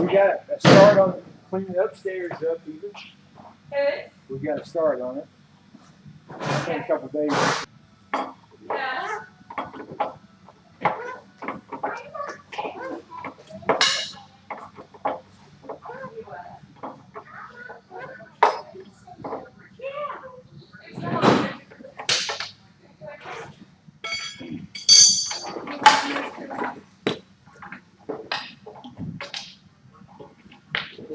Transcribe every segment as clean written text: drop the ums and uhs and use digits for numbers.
We got a start on cleaning upstairs up even. Good. We got a start on it. It's been a couple of days. Yeah.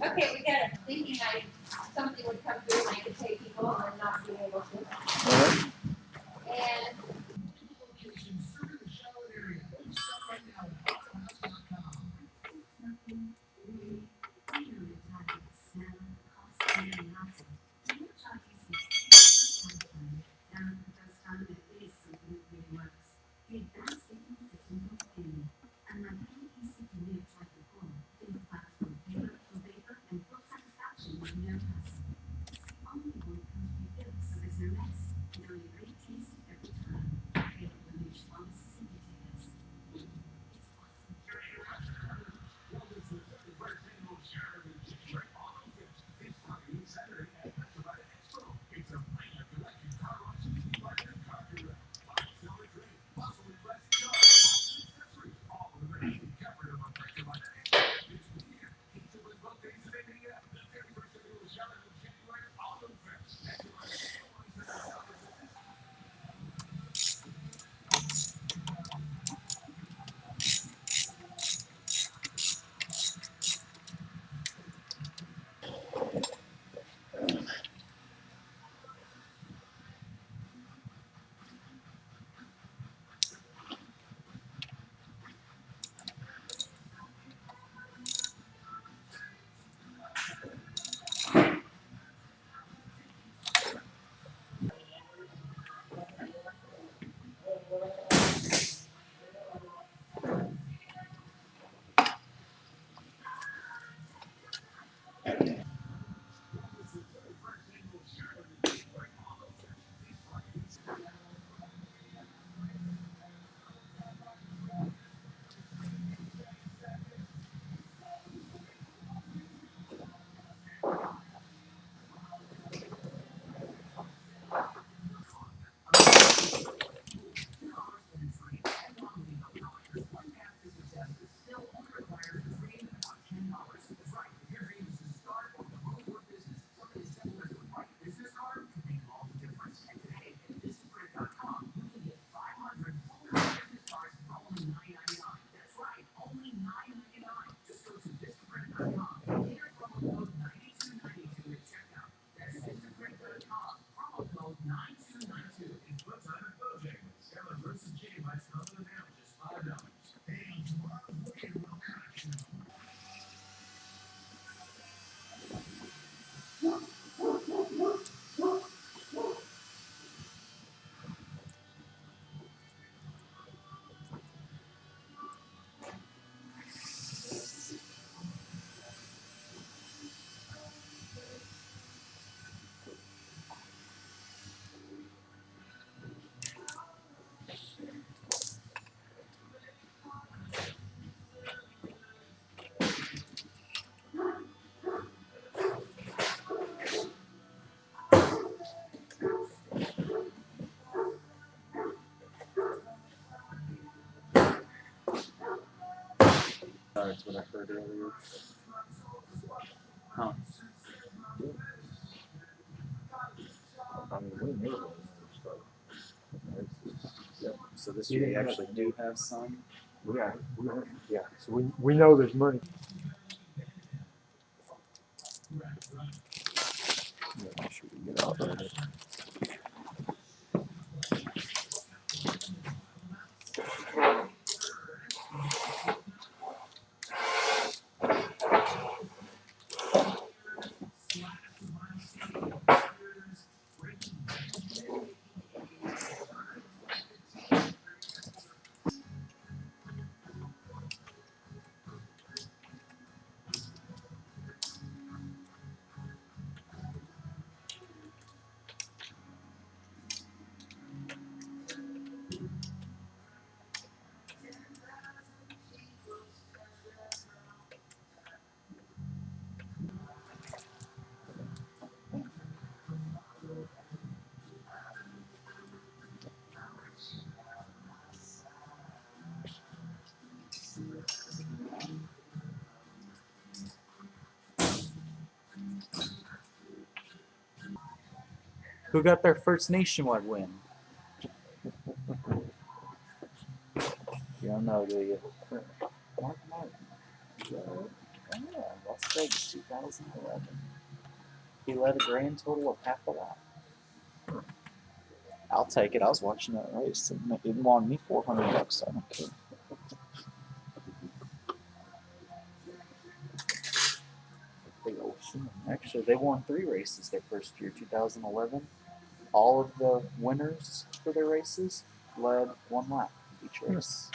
Okay, we got a thinking something would come through and I could take people and not be able to. And That's what I heard earlier. Huh. I mean, we knew it was start. So this year you actually do have some. Yeah. So we know there's money. Yeah, make sure we get all of it. Who got their first nationwide win? You don't know, do you? Mark Martin. Yeah, Las Vegas 2011. He led a grand total of half a lap. I'll take it. I was watching that race. It won me $400. So I don't care. Actually, they won 3 races their first year, 2011. All of the winners for their races led 1 lap each race.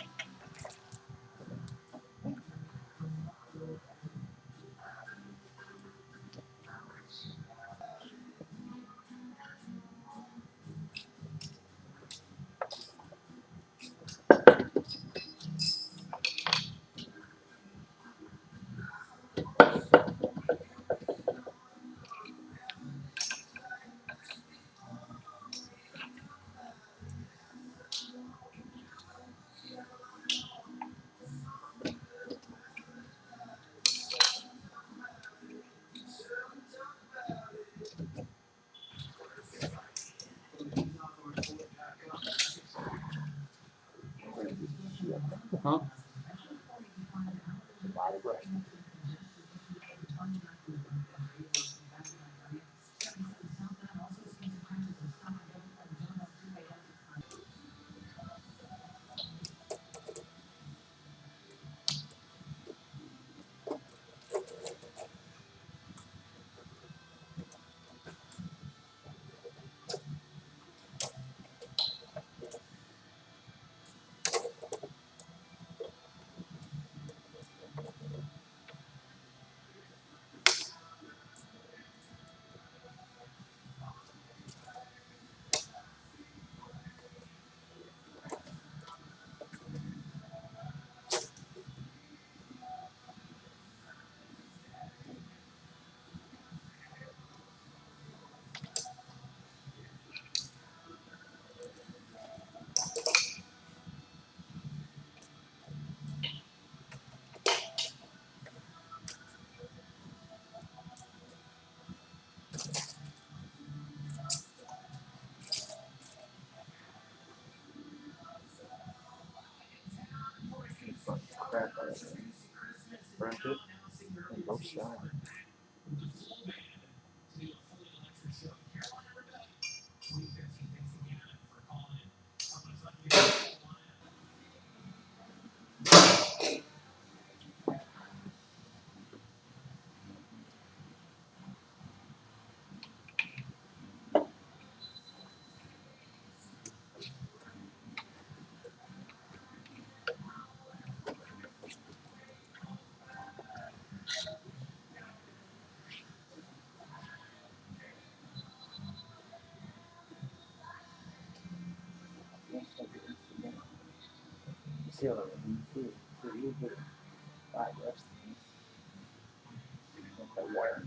Huh? Crap out of it. Burnt it. And both sides. See how that too. So you get 5 reps. That wire.